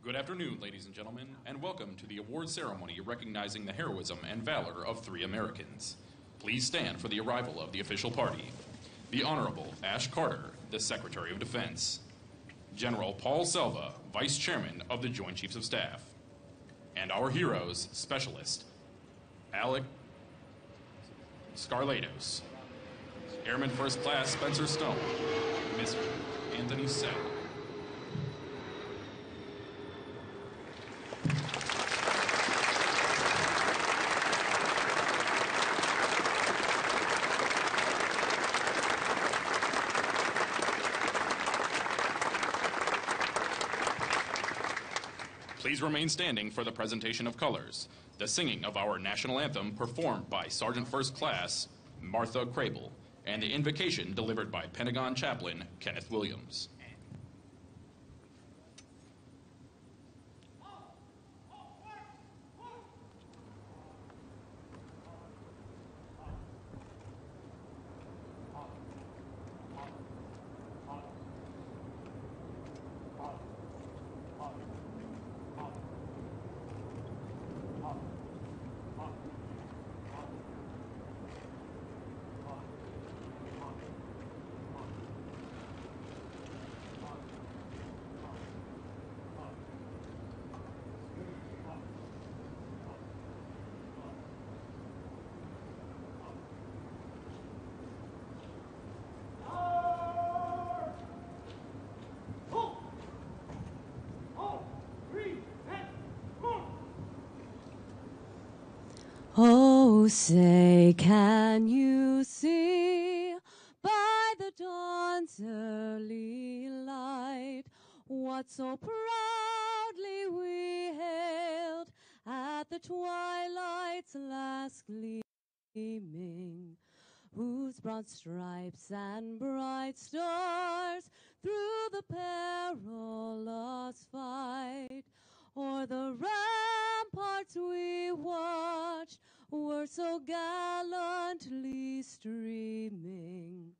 Good afternoon, ladies and gentlemen, and welcome to the award ceremony recognizing the heroism and valor of 3 Americans. Please stand for the arrival of the official party. The Honorable Ash Carter, the Secretary of Defense. General Paul Selva, Vice Chairman of the Joint Chiefs of Staff. And our heroes, Specialist Alec Scarlatos, Airman First Class Spencer Stone, Mr. Anthony Sadler. Please remain standing for the presentation of colors, the singing of our national anthem performed by Sergeant First Class Martha Crable, and the invocation delivered by Pentagon Chaplain Kenneth Williams. Oh, say, can you see by the dawn's early light what so proudly we hailed at the twilight's last gleaming, whose broad stripes and bright stars through the perilous fight o'er the ramparts we watched were so gallantly streaming,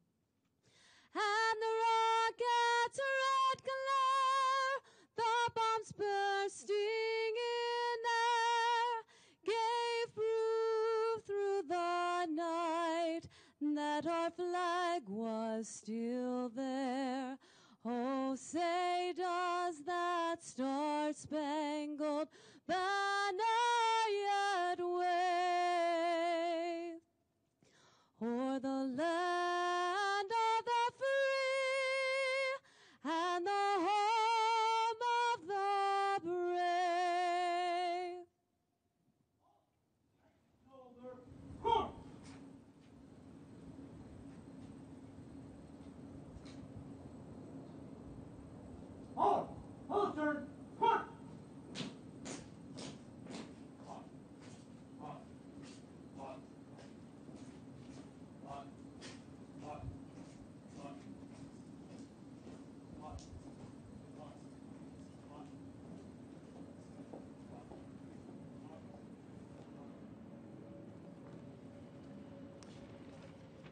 and the rocket's red glare, the bombs bursting in air, gave proof through the night that our flag was still there. Oh, say, does that star-spangled banner yet wave o'er the land of the free and the home of the brave?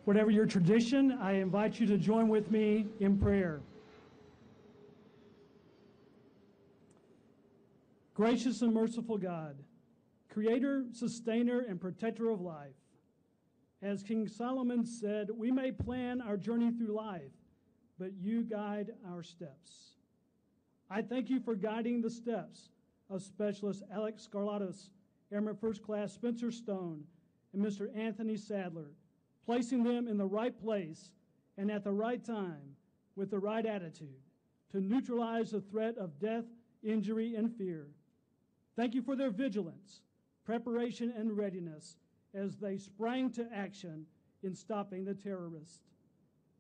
Whatever your tradition, I invite you to join with me in prayer. Gracious and merciful God, creator, sustainer, and protector of life, as King Solomon said, we may plan our journey through life, but you guide our steps. I thank you for guiding the steps of Specialist Alec Scarlatos, Airman First Class Spencer Stone, and Mr. Anthony Sadler, placing them in the right place and at the right time with the right attitude to neutralize the threat of death, injury, and fear. Thank you for their vigilance, preparation, and readiness as they sprang to action in stopping the terrorists.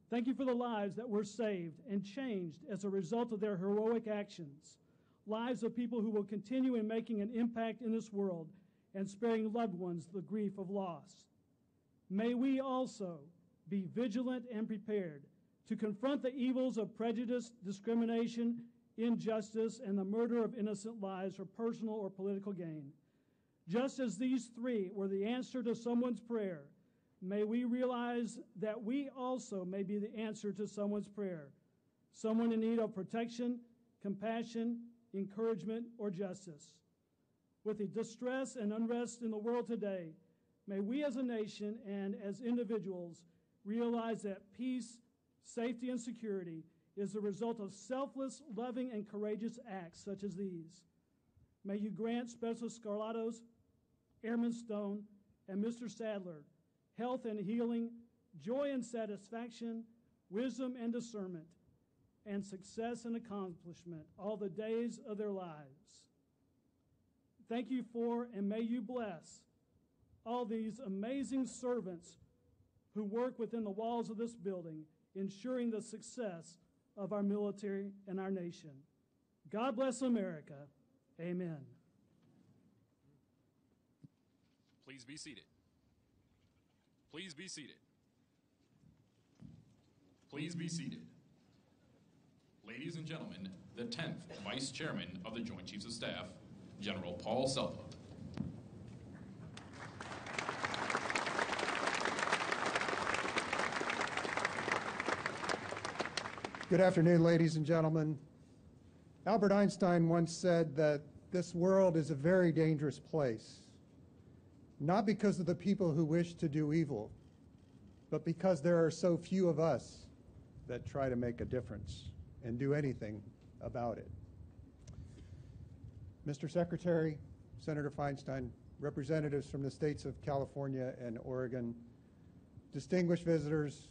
Thank you for the lives that were saved and changed as a result of their heroic actions, lives of people who will continue in making an impact in this world and sparing loved ones the grief of loss. May we also be vigilant and prepared to confront the evils of prejudice, discrimination, injustice, and the murder of innocent lives for personal or political gain. Just as these 3 were the answer to someone's prayer, may we realize that we also may be the answer to someone's prayer, someone in need of protection, compassion, encouragement, or justice. With the distress and unrest in the world today, may we as a nation and as individuals realize that peace, safety, and security is the result of selfless, loving, and courageous acts such as these. May you grant Specialist Scarlatos, Airman Stone, and Mr. Sadler health and healing, joy and satisfaction, wisdom and discernment, and success and accomplishment all the days of their lives. Thank you for, and may you bless, all these amazing servants who work within the walls of this building, ensuring the success of our military and our nation. God bless America. Amen. Please be seated. Please be seated. Please be seated. Ladies and gentlemen, the 10th Vice Chairman of the Joint Chiefs of Staff, General Paul Selva. Good afternoon, ladies and gentlemen. Albert Einstein once said that this world is a very dangerous place, not because of the people who wish to do evil, but because there are so few of us that try to make a difference and do anything about it. Mr. Secretary, Senator Feinstein, representatives from the states of California and Oregon, distinguished visitors,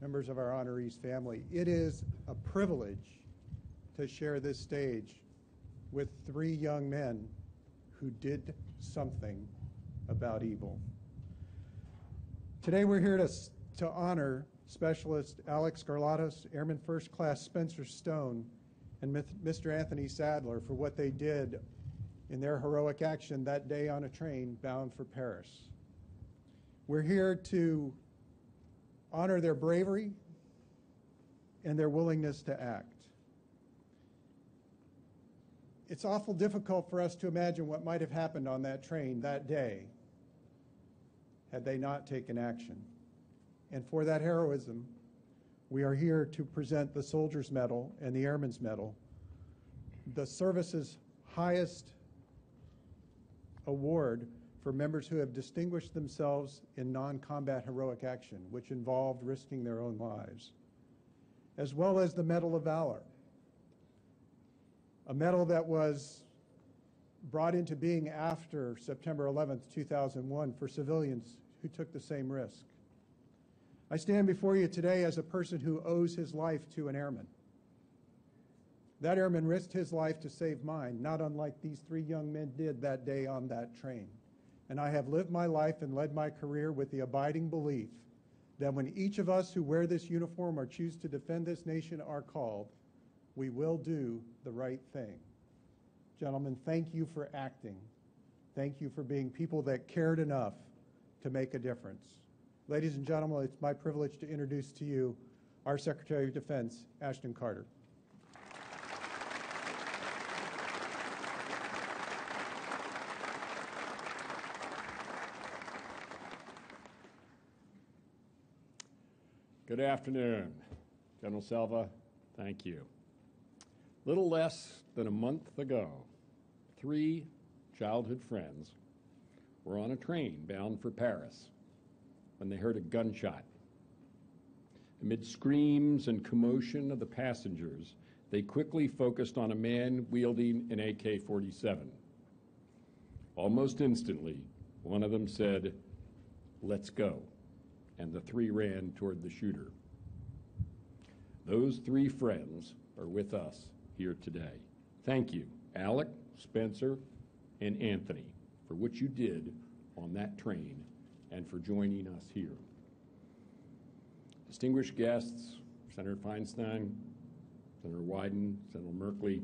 members of our honorees family, it is a privilege to share this stage with three young men who did something about evil. Today we're here to honor Specialist Alex Scarlatos, Airman First Class Spencer Stone, and Mr. Anthony Sadler for what they did in their heroic action that day on a train bound for Paris. We're here to honor their bravery and their willingness to act. It's awful difficult for us to imagine what might have happened on that train that day had they not taken action. And for that heroism, we are here to present the Soldier's Medal and the Airman's Medal, the service's highest award for members who have distinguished themselves in non-combat heroic action, which involved risking their own lives, as well as the Medal of Valor, a medal that was brought into being after September 11th, 2001 for civilians who took the same risk. I stand before you today as a person who owes his life to an airman. That airman risked his life to save mine, not unlike these three young men did that day on that train. And I have lived my life and led my career with the abiding belief that when each of us who wear this uniform or choose to defend this nation are called, we will do the right thing. Gentlemen, thank you for acting. Thank you for being people that cared enough to make a difference. Ladies and gentlemen, it's my privilege to introduce to you our Secretary of Defense, Ashton Carter. Good afternoon. General Selva, thank you. Little less than a month ago, three childhood friends were on a train bound for Paris when they heard a gunshot. Amid screams and commotion of the passengers, they quickly focused on a man wielding an AK-47. Almost instantly, one of them said, "Let's go," and the three ran toward the shooter. Those three friends are with us here today. Thank you, Alec, Spencer, and Anthony, for what you did on that train and for joining us here. Distinguished guests, Senator Feinstein, Senator Wyden, Senator Merkley,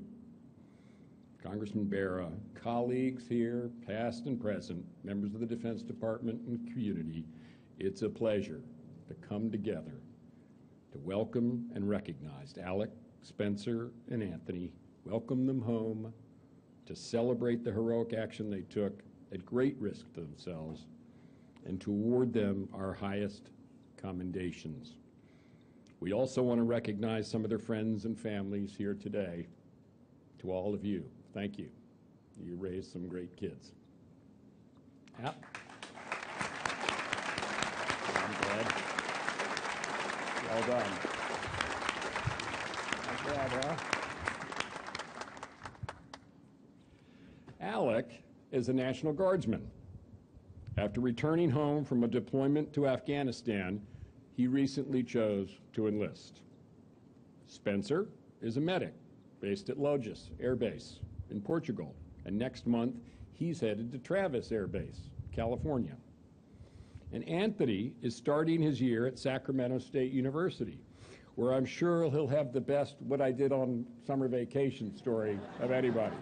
Congressman Barra, colleagues here, past and present, members of the Defense Department and community, it's a pleasure to come together to welcome and recognize Alec, Spencer, and Anthony, welcome them home, to celebrate the heroic action they took at great risk to themselves, and to award them our highest commendations. We also want to recognize some of their friends and families here today. to all of you, thank you. You raised some great kids. Yep. I'm glad. Well done. Not bad, huh? Alec is a National Guardsman. After returning home from a deployment to Afghanistan, he recently chose to enlist. Spencer is a medic based at Logis Air Base in Portugal, and next month he's headed to Travis Air Base, California. And Anthony is starting his year at Sacramento State University, where I'm sure he'll have the best what I did on summer vacation story of anybody.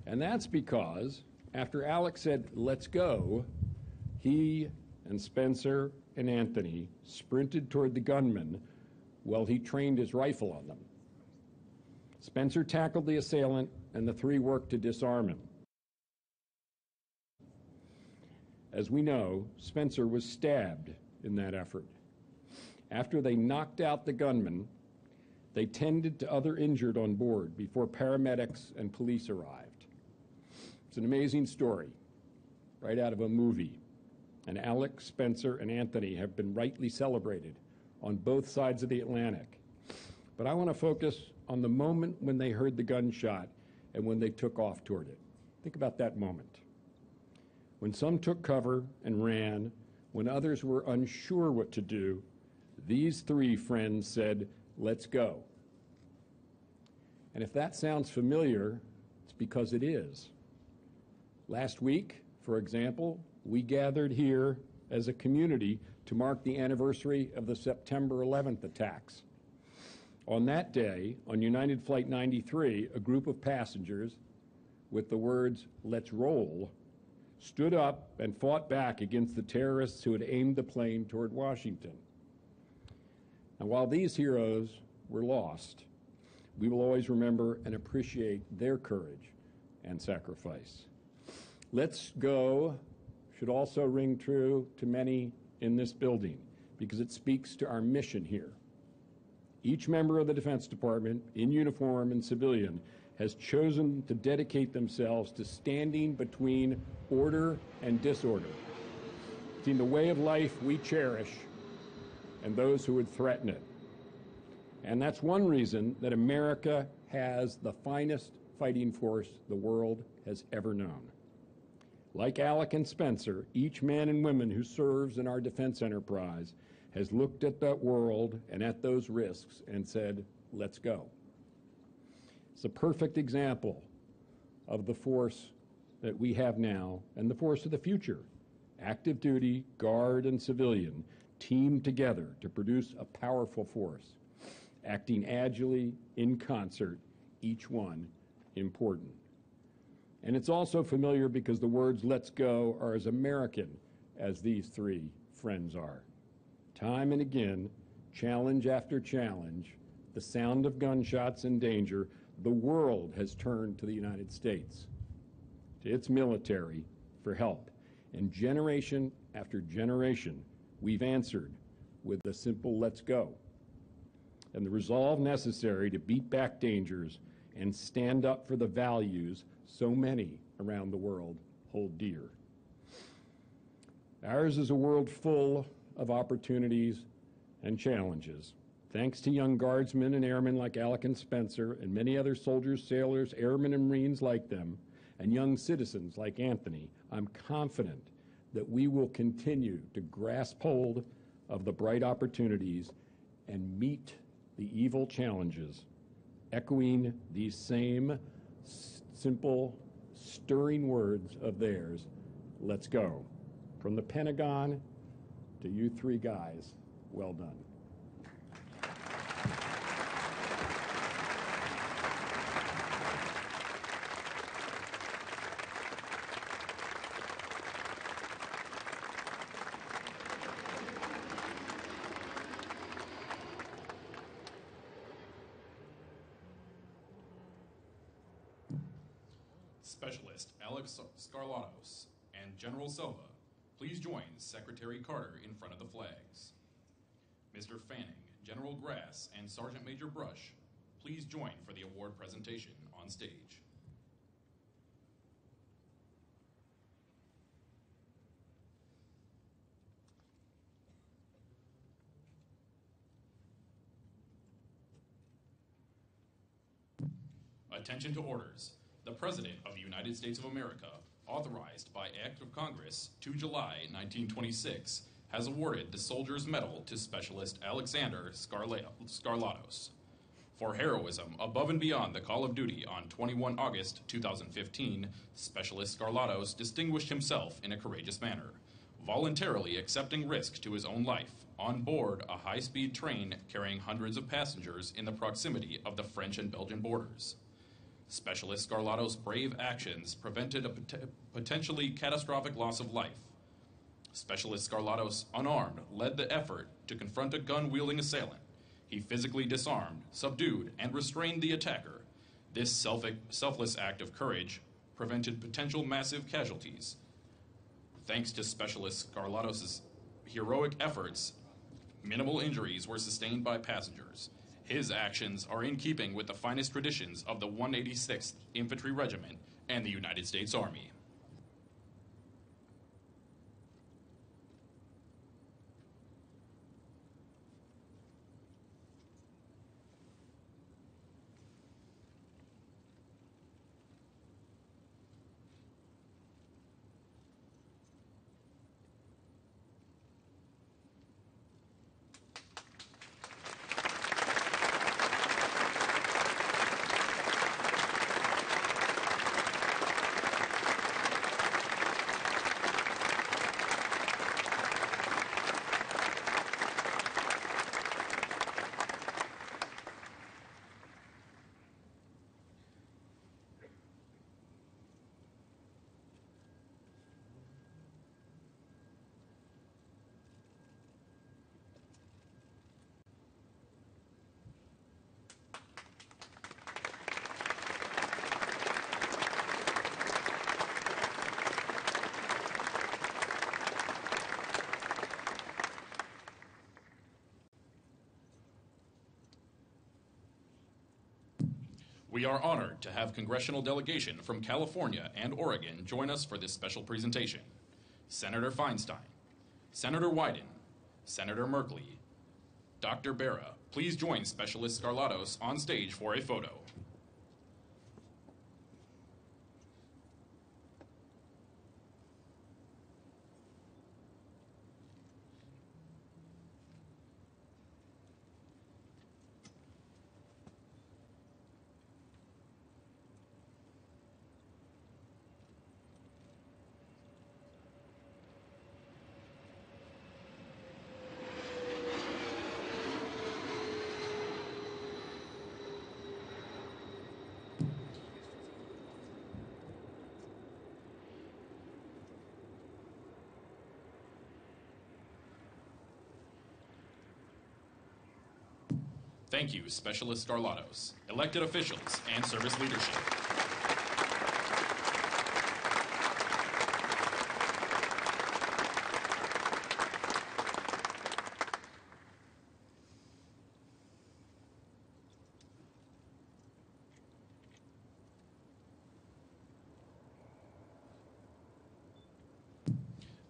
And that's because after Alex said, let's go, he and Spencer and Anthony sprinted toward the gunman while he trained his rifle on them. Spencer tackled the assailant, and the three worked to disarm him. As we know, Spencer was stabbed in that effort. After they knocked out the gunman, they tended to other injured on board before paramedics and police arrived. It's an amazing story, right out of a movie. And Alex, Spencer, and Anthony have been rightly celebrated on both sides of the Atlantic. But I want to focus on the moment when they heard the gunshot and when they took off toward it. Think about that moment. When some took cover and ran, when others were unsure what to do, these three friends said, let's go. And if that sounds familiar, it's because it is. Last week, for example, we gathered here as a community to mark the anniversary of the September 11th attacks. On that day, on United Flight 93, a group of passengers with the words, let's roll, stood up and fought back against the terrorists who had aimed the plane toward Washington. And while these heroes were lost, we will always remember and appreciate their courage and sacrifice. Let's go should also ring true to many in this building because it speaks to our mission here. Each member of the Defense Department, in uniform and civilian, has chosen to dedicate themselves to standing between order and disorder, between the way of life we cherish and those who would threaten it. And that's one reason that America has the finest fighting force the world has ever known. Like Alec and Spencer, each man and woman who serves in our defense enterprise has looked at that world and at those risks and said, let's go. It's a perfect example of the force that we have now and the force of the future. Active duty, guard, and civilian teamed together to produce a powerful force, acting agilely in concert, each one important. And it's also familiar because the words let's go are as American as these three friends are. Time and again, challenge after challenge, the sound of gunshots and danger, the world has turned to the United States, to its military, for help. And generation after generation, we've answered with a simple let's go, and the resolve necessary to beat back dangers and stand up for the values so many around the world hold dear. Ours is a world full of opportunities and challenges. Thanks to young guardsmen and airmen like Alec and Spencer, and many other soldiers, sailors, airmen, and Marines like them, and young citizens like Anthony, I'm confident that we will continue to grasp hold of the bright opportunities and meet the evil challenges, echoing these same simple, stirring words of theirs, let's go. From the Pentagon to you three guys, well done. Specialist Alex Scarlatos and General Selva, please join Secretary Carter in front of the flags. Mr. Fanning, General Grass, and Sergeant Major Brush, please join for the award presentation on stage. Attention to orders. The President of the United States of America, authorized by Act of Congress 2 July 1926, has awarded the Soldier's Medal to Specialist Alexander Skarlatos for heroism above and beyond the call of duty on 21 August 2015. Specialist Skarlatos distinguished himself in a courageous manner, voluntarily accepting risk to his own life on board a high-speed train carrying hundreds of passengers in the proximity of the French and Belgian borders. Specialist Skarlatos' brave actions prevented a potentially catastrophic loss of life. Specialist Skarlatos, unarmed, led the effort to confront a gun-wielding assailant. He physically disarmed, subdued, and restrained the attacker. This selfless act of courage prevented potential massive casualties. Thanks to Specialist Skarlatos' heroic efforts, minimal injuries were sustained by passengers. His actions are in keeping with the finest traditions of the 186th Infantry Regiment and the United States Army. We are honored to have congressional delegation from California and Oregon join us for this special presentation. Senator Feinstein, Senator Wyden, Senator Merkley, Dr. Barra, please join Specialist Skarlatos on stage for a photo. Thank you, Specialist Skarlatos, elected officials, and service leadership.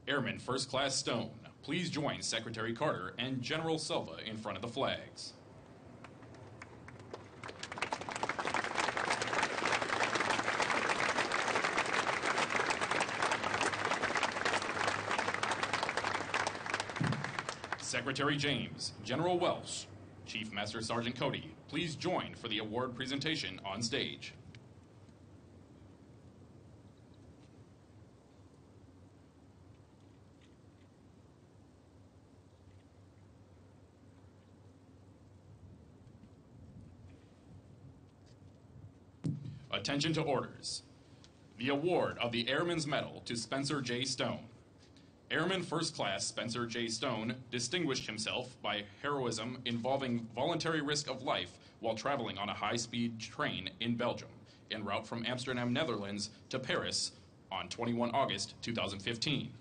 Airman First Class Stone, please join Secretary Carter and General Selva in front of the flags. Secretary James, General Welsh, Chief Master Sergeant Cody, please join for the award presentation on stage. Attention to orders. The award of the Airman's Medal to Spencer J. Stone. Airman First Class Spencer J. Stone distinguished himself by heroism involving voluntary risk of life while traveling on a high-speed train in Belgium, en route from Amsterdam, Netherlands to Paris on 21 August 2015.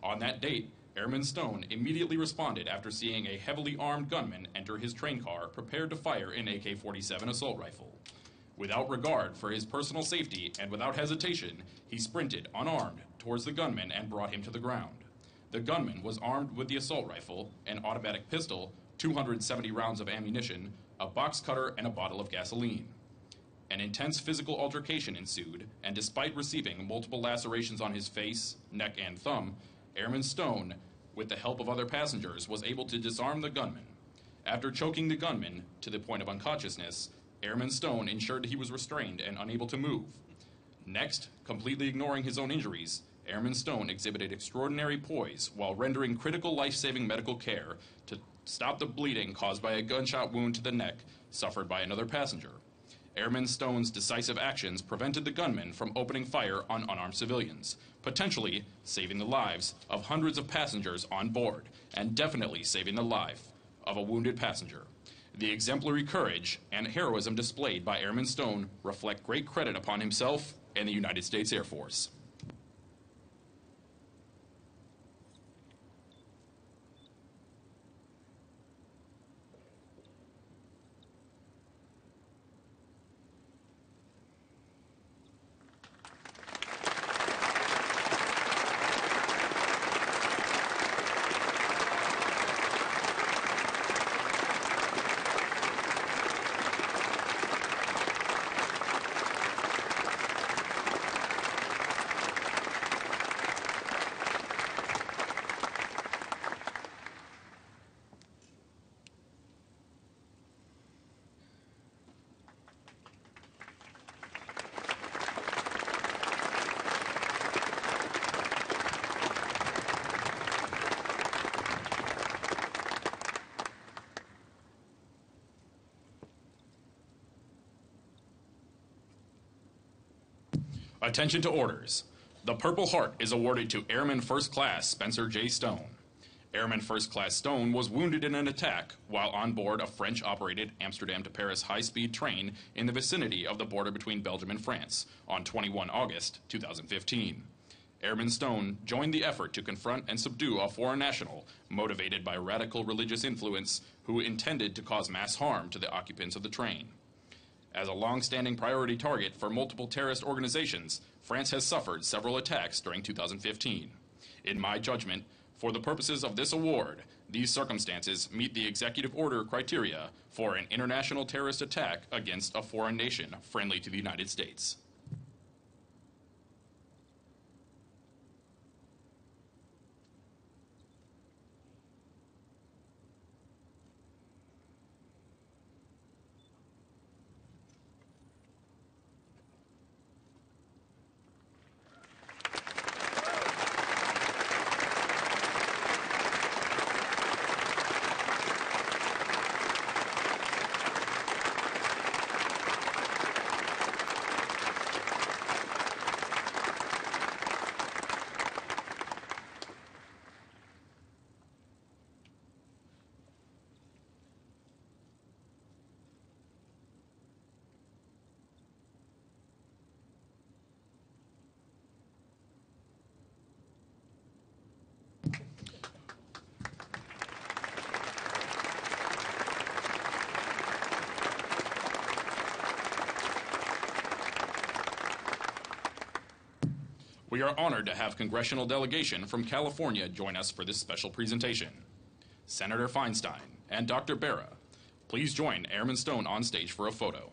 On that date, Airman Stone immediately responded after seeing a heavily armed gunman enter his train car prepared to fire an AK-47 assault rifle. Without regard for his personal safety and without hesitation, he sprinted unarmed towards the gunman and brought him to the ground. The gunman was armed with the assault rifle, an automatic pistol, 270 rounds of ammunition, a box cutter, and a bottle of gasoline. An intense physical altercation ensued, and despite receiving multiple lacerations on his face, neck, and thumb, Airman Stone, with the help of other passengers, was able to disarm the gunman. After choking the gunman to the point of unconsciousness, Airman Stone ensured he was restrained and unable to move. Next, completely ignoring his own injuries, Airman Stone exhibited extraordinary poise while rendering critical life-saving medical care to stop the bleeding caused by a gunshot wound to the neck suffered by another passenger. Airman Stone's decisive actions prevented the gunman from opening fire on unarmed civilians, potentially saving the lives of hundreds of passengers on board, and definitely saving the life of a wounded passenger. The exemplary courage and heroism displayed by Airman Stone reflect great credit upon himself and the United States Air Force. Attention to orders. The Purple Heart is awarded to Airman First Class Spencer J. Stone. Airman First Class Stone was wounded in an attack while on board a French-operated Amsterdam to Paris high-speed train in the vicinity of the border between Belgium and France on 21 August 2015. Airman Stone joined the effort to confront and subdue a foreign national motivated by radical religious influence who intended to cause mass harm to the occupants of the train. As a long-standing priority target for multiple terrorist organizations, France has suffered several attacks during 2015. In my judgment, for the purposes of this award, these circumstances meet the executive order criteria for an international terrorist attack against a foreign nation friendly to the United States. We are honored to have congressional delegation from California join us for this special presentation. Senator Feinstein and Dr. Barra, please join Airman Stone on stage for a photo.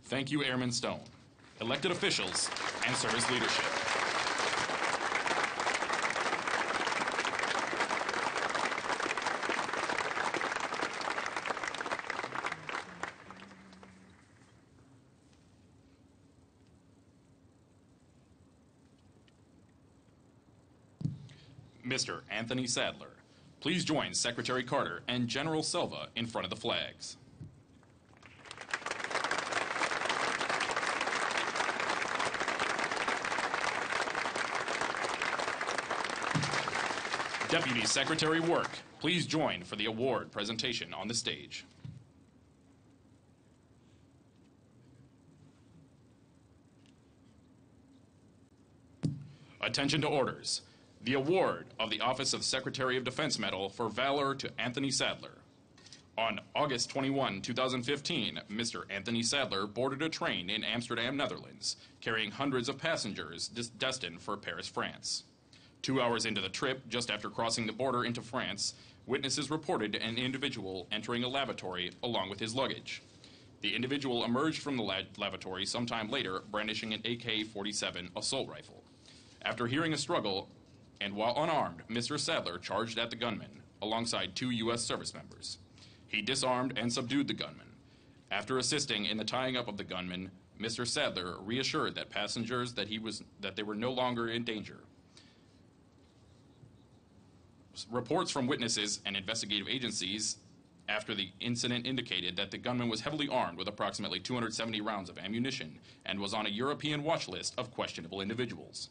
Thank you, Airman Stone, elected officials, and service leadership. Mr. Anthony Sadler, Please join Secretary Carter and General Selva in front of the flags. Deputy Secretary Work, please join for the award presentation on the stage. Attention to orders. The award of the Office of Secretary of Defense Medal for Valor to Anthony Sadler. On August 21, 2015, Mr. Anthony Sadler boarded a train in Amsterdam, Netherlands, carrying hundreds of passengers destined for Paris, France. 2 hours into the trip, just after crossing the border into France, witnesses reported an individual entering a lavatory along with his luggage. The individual emerged from the lavatory sometime later, brandishing an AK-47 assault rifle. After hearing a struggle, and while unarmed, Mr. Sadler charged at the gunman, alongside 2 U.S. service members. He disarmed and subdued the gunman. After assisting in the tying up of the gunman, Mr. Sadler reassured that passengers that they were no longer in danger. Reports from witnesses and investigative agencies after the incident indicated that the gunman was heavily armed with approximately 270 rounds of ammunition and was on a European watch list of questionable individuals.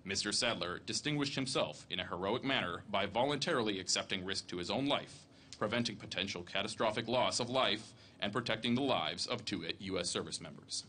Mr. Sadler distinguished himself in a heroic manner by voluntarily accepting risk to his own life, preventing potential catastrophic loss of life, and protecting the lives of 2 U.S. service members.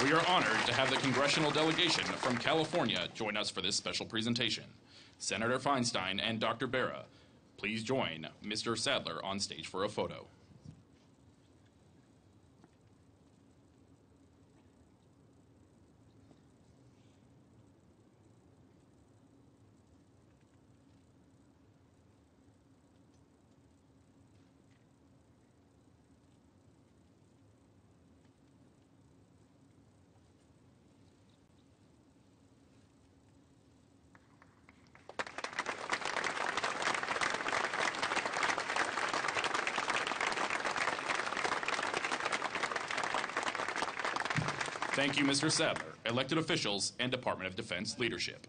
We are honored to have the congressional delegation from California join us for this special presentation. Senator Feinstein and Dr. Barra, please join Mr. Sadler on stage for a photo. Thank you, Mr. Sadler, elected officials, and Department of Defense leadership.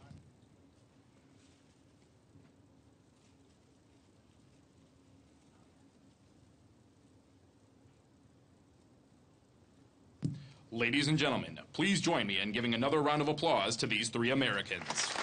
Ladies and gentlemen, please join me in giving another round of applause to these 3 Americans.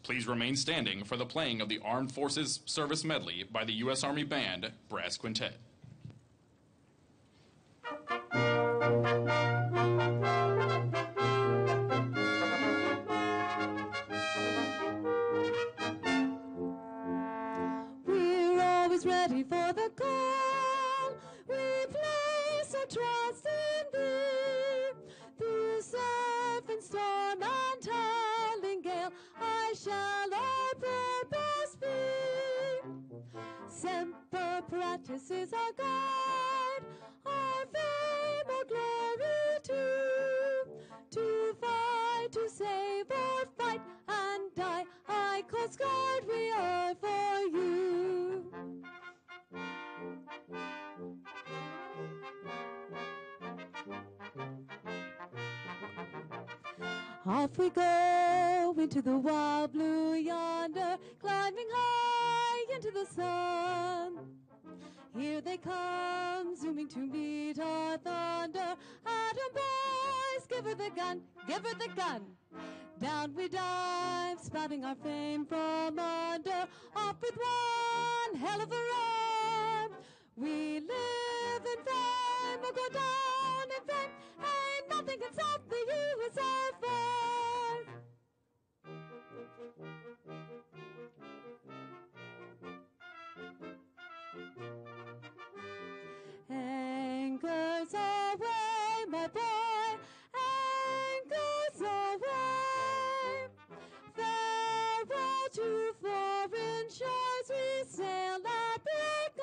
Please remain standing for the playing of the Armed Forces Service Medley by the U.S. Army Band Brass Quintet. We're always ready for the call. We place our trust in thee. Through surf and storm and howling gale, I shall our purpose be. Semper Paratus is our guide, our fame, our glory too. To fight, to save, or fight and die, I Coast Guard we are for you. Off we go into the wild blue yonder, climbing high into the sun. Here come zooming to meet our thunder. Atom boys, give her the gun, give her the gun. Down we dive, spouting our fame from under. Up with one hell of a run. We live in fame, we'll go down in fame. Ain't nothing can stop the USA flag. Anchors away, my boy, anchors away. Farewell to foreign shores, we sail at break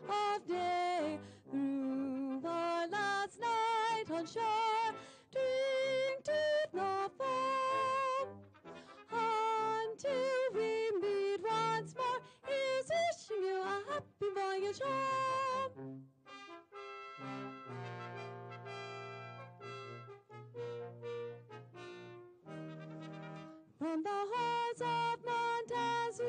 of day, through our last night on shore, drink to the foam, until we meet once more. Here's wishing you a happy voyage home. From the halls of Montezuma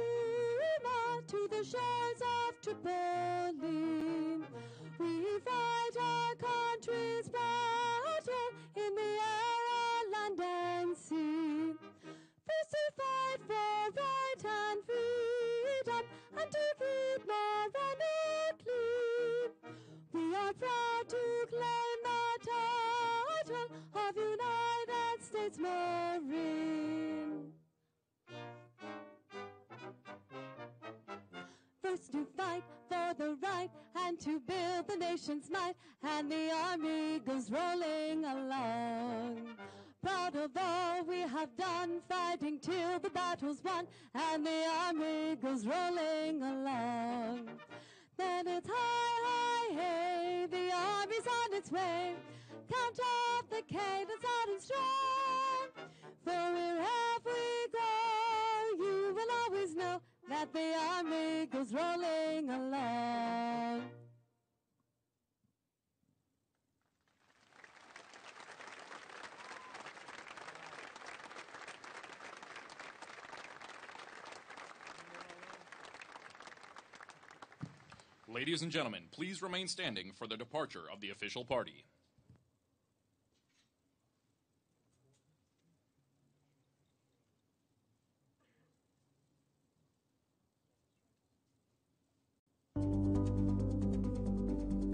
to the shores of Tripoli, we fight our country's battle in the air, land, and sea. First to fight for right and freedom, and to keep Morana clean. We are proud to claim the title of United States Marine. First to fight for the right and to build the nation's might, and the army goes rolling along. Proud of all we have done, fighting till the battle's won, and the army goes rolling along. Then it's high, high, hey, the army's on its way. Count off the cadence out and strong. For wherever we go, you will always know that the army goes rolling along. Ladies and gentlemen, please remain standing for the departure of the official party.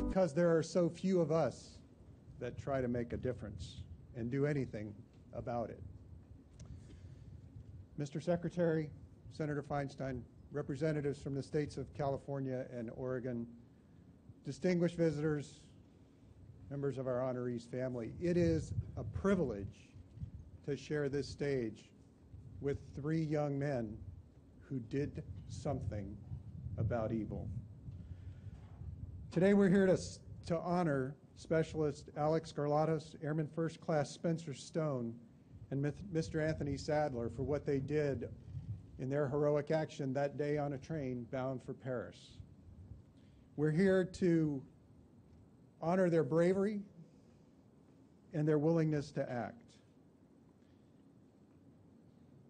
Because there are so few of us that try to make a difference and do anything about it. Mr. Secretary, Senator Feinstein, representatives from the states of California and Oregon, distinguished visitors, members of our honorees family, it is a privilege to share this stage with three young men who did something about evil. Today we're here to honor Specialist Alex Garlatos, Airman First Class Spencer Stone, and Mr. Anthony Sadler for what they did in their heroic action that day on a train bound for Paris. We're here to honor their bravery and their willingness to act.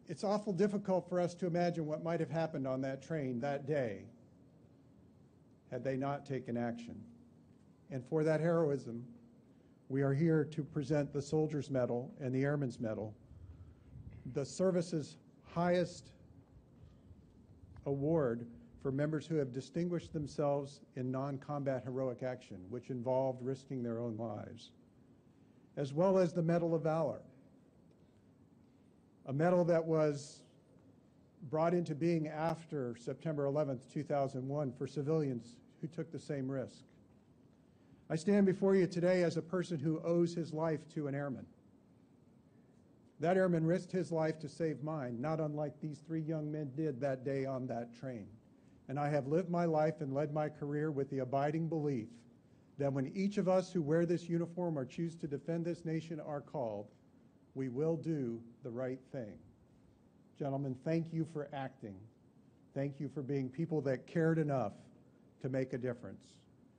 It's awful difficult for us to imagine what might have happened on that train that day had they not taken action. And for that heroism, we are here to present the Soldier's Medal and the Airman's Medal, the service's highest award for members who have distinguished themselves in non-combat heroic action, which involved risking their own lives, as well as the Medal of Valor, a medal that was brought into being after September 11th, 2001 for civilians who took the same risk. I stand before you today as a person who owes his life to an airman. That airman risked his life to save mine, not unlike these three young men did that day on that train. And I have lived my life and led my career with the abiding belief that when each of us who wear this uniform or choose to defend this nation are called, we will do the right thing. Gentlemen, thank you for acting. Thank you for being people that cared enough to make a difference.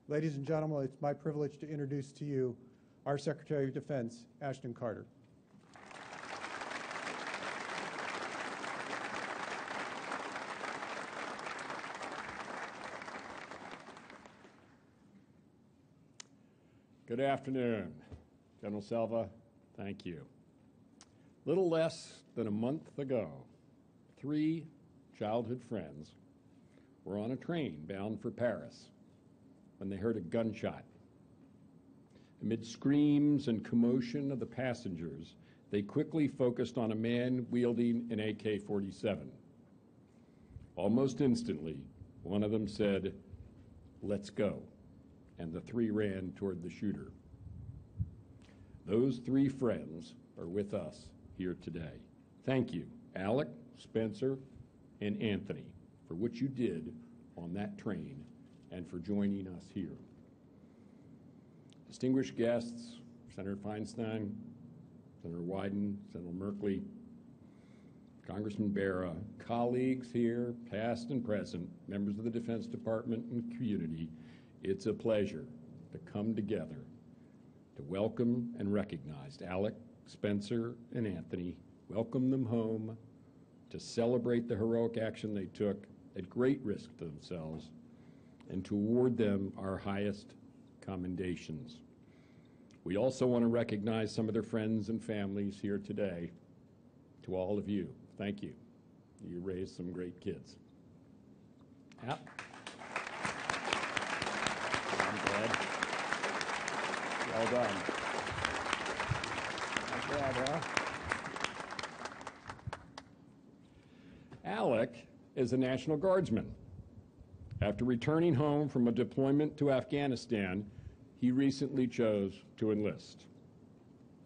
Ladies and gentlemen, it's my privilege to introduce to you our Secretary of Defense, Ashton Carter. Good afternoon. General Selva, thank you. Little less than a month ago, 3 childhood friends were on a train bound for Paris when they heard a gunshot. Amid screams and commotion of the passengers, they quickly focused on a man wielding an AK-47. Almost instantly, one of them said, "Let's go," and the 3 ran toward the shooter. Those 3 friends are with us here today. Thank you, Alec, Spencer, and Anthony, for what you did on that train and for joining us here. Distinguished guests, Senator Feinstein, Senator Wyden, Senator Merkley, Congressman Barra, colleagues here, past and present, members of the Defense Department and community, it's a pleasure to come together to welcome and recognize Alec, Spencer, and Anthony, welcome them home, to celebrate the heroic action they took at great risk to themselves, and to award them our highest commendations. We also want to recognize some of their friends and families here today. To all of you, thank you. You raised some great kids. I'm glad. Well done. Not bad, huh? Alec is a National Guardsman. After returning home from a deployment to Afghanistan, he recently chose to enlist.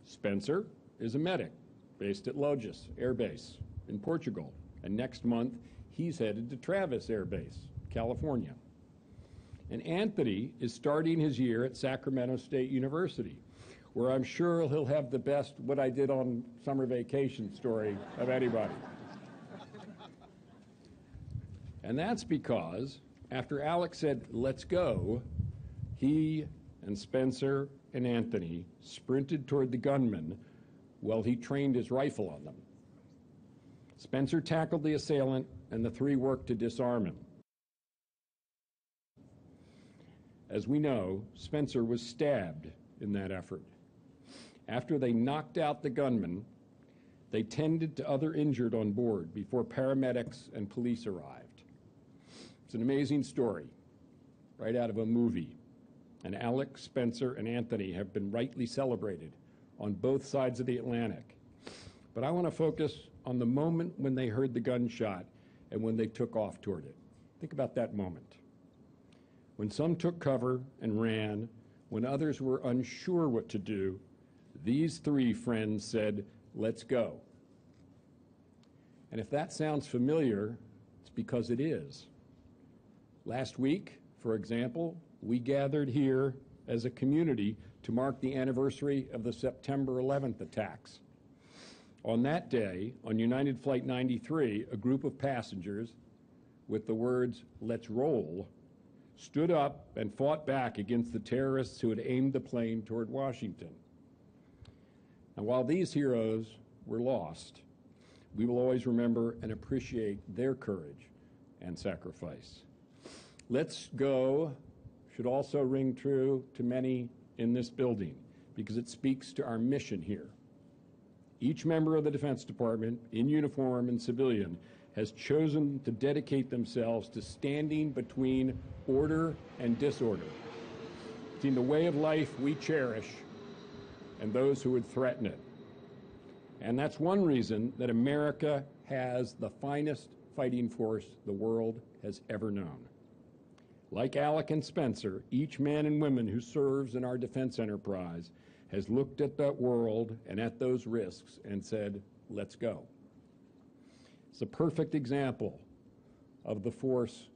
Spencer is a medic based at Logis Air Base in Portugal, and next month he's headed to Travis Air Base, California. And Anthony is starting his year at Sacramento State University, where I'm sure he'll have the best "what I did on summer vacation" story of anybody. And that's because after Alec said, "Let's go," he and Spencer and Anthony sprinted toward the gunman while he trained his rifle on them. Spencer tackled the assailant, and the 3 worked to disarm him. As we know, Spencer was stabbed in that effort. After they knocked out the gunman, they tended to other injured on board before paramedics and police arrived. It's an amazing story, right out of a movie. And Alec, Spencer, and Anthony have been rightly celebrated on both sides of the Atlantic. But I want to focus on the moment when they heard the gunshot and when they took off toward it. Think about that moment. When some took cover and ran, when others were unsure what to do, these 3 friends said, "Let's go." And if that sounds familiar, it's because it is. Last week, for example, we gathered here as a community to mark the anniversary of the September 11th attacks. On that day, on United Flight 93, a group of passengers with the words, "Let's roll," stood up and fought back against the terrorists who had aimed the plane toward Washington. And while these heroes were lost, we will always remember and appreciate their courage and sacrifice. "Let's go" should also ring true to many in this building because it speaks to our mission here. Each member of the Defense Department, in uniform and civilian, has chosen to dedicate themselves to standing between order and disorder, between the way of life we cherish and those who would threaten it. And that's one reason that America has the finest fighting force the world has ever known. Like Alec and Spencer, each man and woman who serves in our defense enterprise has looked at that world and at those risks and said, "Let's go." It's a perfect example of the force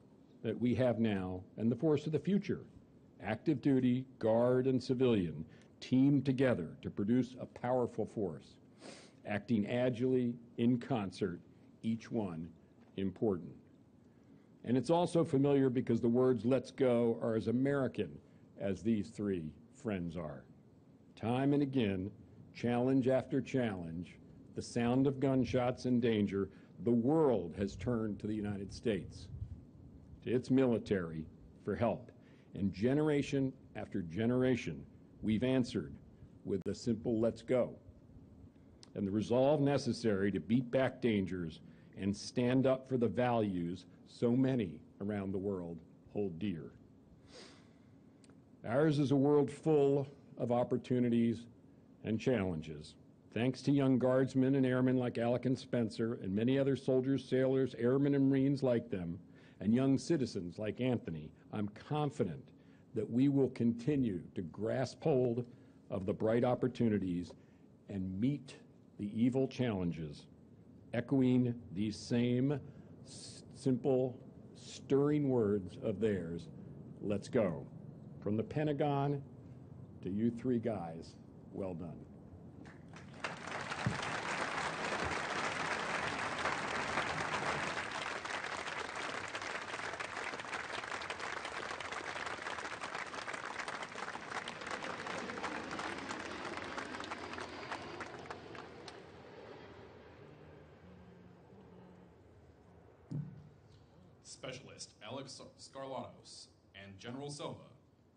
that we have now and the force of the future. Active duty, Guard, and civilian team together to produce a powerful force, acting agilely in concert, each one important. And it's also familiar because the words "let's go" are as American as these 3 friends are. Time and again, challenge after challenge, the sound of gunshots and danger, the world has turned to the United States, to its military, for help. And generation after generation, we've answered with a simple let's go, and the resolve necessary to beat back dangers and stand up for the values so many around the world hold dear. Ours is a world full of opportunities and challenges. Thanks to young guardsmen and airmen like Alec and Spencer, and many other soldiers, sailors, airmen, and Marines like them, and young citizens like Anthony, I'm confident that we will continue to grasp hold of the bright opportunities and meet the evil challenges, echoing these same simple, stirring words of theirs, let's go. From the Pentagon to you three guys, well done. Specialist Alex Scarlatos and General Selva,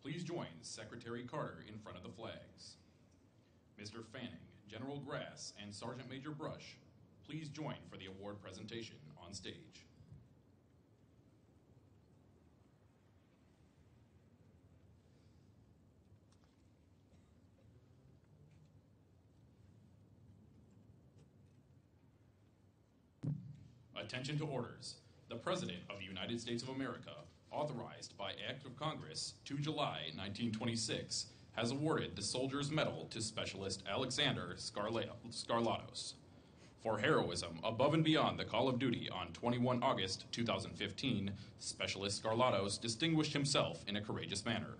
please join Secretary Carter in front of the flags. Mr. Fanning, General Grass, and Sergeant Major Brush, please join for the award presentation on stage. Attention to orders. The President of the United States of America, authorized by Act of Congress 2 July 1926, has awarded the Soldier's Medal to Specialist Alexander Scarlatos. For heroism above and beyond the call of duty on 21 August 2015, Specialist Scarlatos distinguished himself in a courageous manner,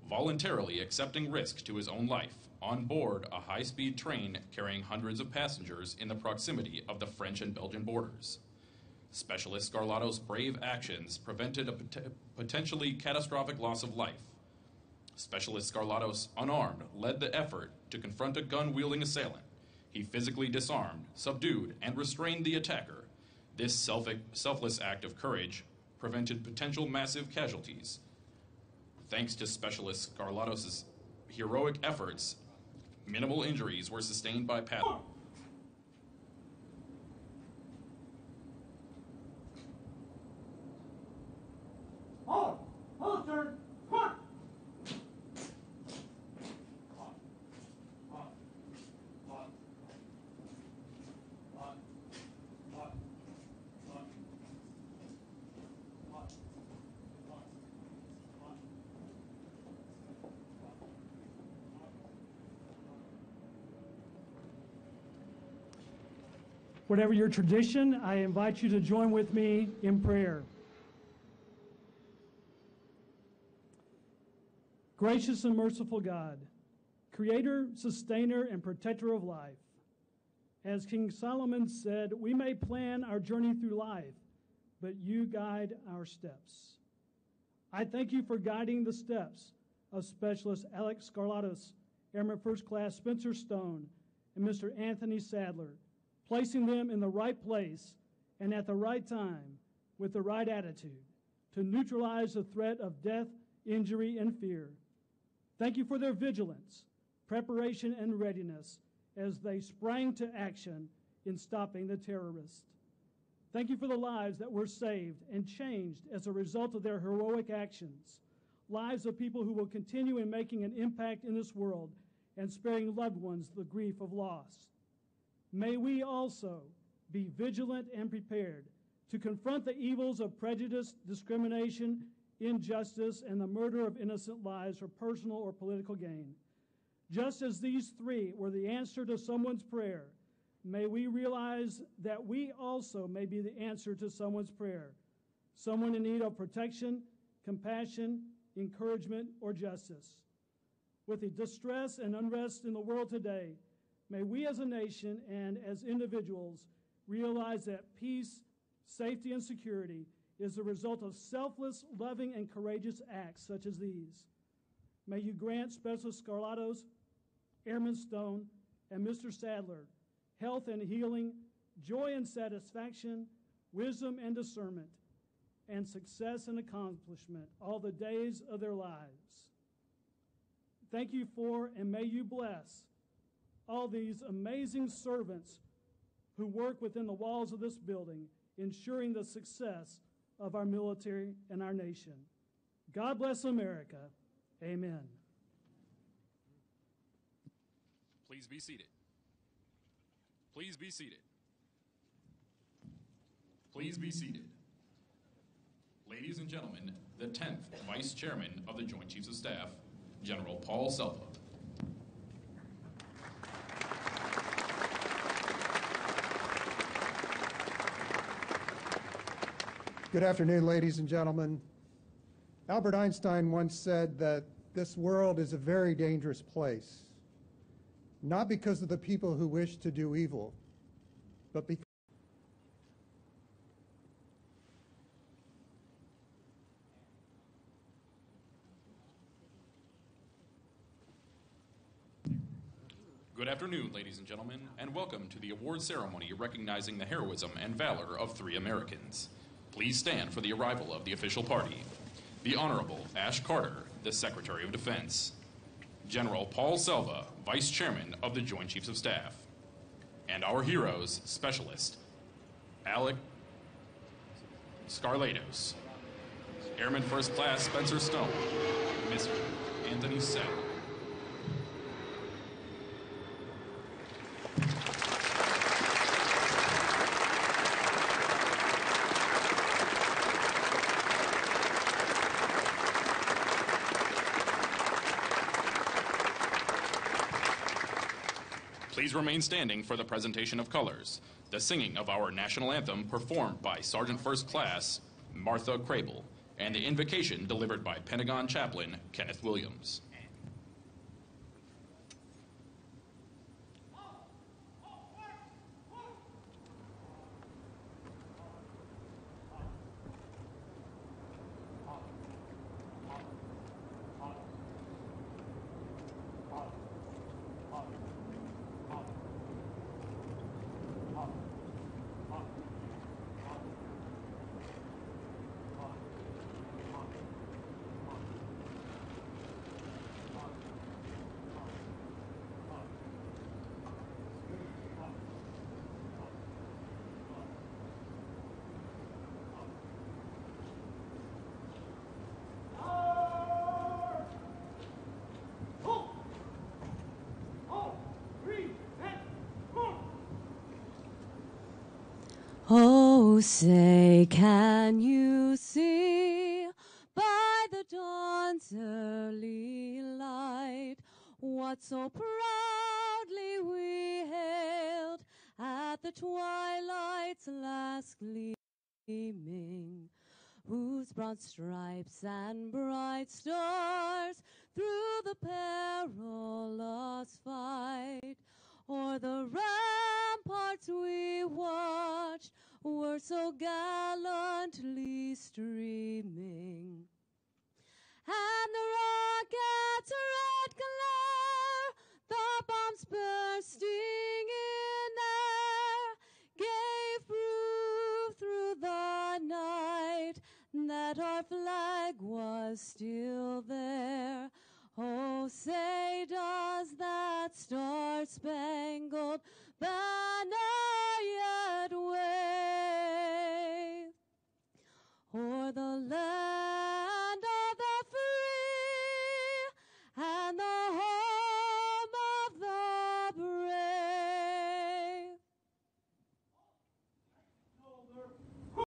voluntarily accepting risk to his own life on board a high-speed train carrying hundreds of passengers in the proximity of the French and Belgian borders. Specialist Scarlatos' brave actions prevented a potentially catastrophic loss of life. Specialist Scarlatos, unarmed, led the effort to confront a gun-wielding assailant. He physically disarmed, subdued, and restrained the attacker. This selfless act of courage prevented potential massive casualties. Thanks to Specialist Scarlatos' heroic efforts, minimal injuries were sustained by passengers. Whatever your tradition, I invite you to join with me in prayer. Gracious and merciful God, creator, sustainer, and protector of life, as King Solomon said, we may plan our journey through life, but you guide our steps. I thank you for guiding the steps of Specialist Alex Scarlatos, Airman First Class Spencer Stone, and Mr. Anthony Sadler, placing them in the right place and at the right time with the right attitude to neutralize the threat of death, injury, and fear. Thank you for their vigilance, preparation, and readiness as they sprang to action in stopping the terrorists. Thank you for the lives that were saved and changed as a result of their heroic actions, lives of people who will continue in making an impact in this world and sparing loved ones the grief of loss. May we also be vigilant and prepared to confront the evils of prejudice, discrimination, injustice, and the murder of innocent lives for personal or political gain. Just as these three were the answer to someone's prayer, may we realize that we also may be the answer to someone's prayer, someone in need of protection, compassion, encouragement, or justice. With the distress and unrest in the world today, may we as a nation and as individuals realize that peace, safety, and security is the result of selfless, loving, and courageous acts such as these. May you grant Specialist Scarlatos, Airman Stone, and Mr. Sadler health and healing, joy and satisfaction, wisdom and discernment, and success and accomplishment all the days of their lives. thank you for and may you bless all these amazing servants who work within the walls of this building, ensuring the success of our military and our nation. God bless America. Amen. Please be seated. Please be seated. Please be seated. Ladies and gentlemen, the 10th Vice Chairman of the Joint Chiefs of Staff, General Paul Selva. Good afternoon, ladies and gentlemen. Albert Einstein once said that this world is a very dangerous place, not because of the people who wish to do evil, but because Good afternoon, ladies and gentlemen, and welcome to the award ceremony recognizing the heroism and valor of 3 Americans. Please stand for the arrival of the official party. The Honorable Ash Carter, the Secretary of Defense. General Paul Selva, Vice Chairman of the Joint Chiefs of Staff. And our heroes, Specialist Alec Scarlatos, Airman First Class Spencer Stone, Mr. Anthony Sell. Please remain standing for the presentation of colors, the singing of our national anthem performed by Sergeant First Class Martha Crable, and the invocation delivered by Pentagon Chaplain Kenneth Williams. Oh, say, can you see by the dawn's early light what so proudly we hailed at the twilight's last gleaming, whose broad stripes and bright stars through the perilous fight o'er the ramparts we watched were so gallantly streaming. And the rocket's red glare, the bombs bursting in air, gave proof through the night that our flag was still there. Oh, say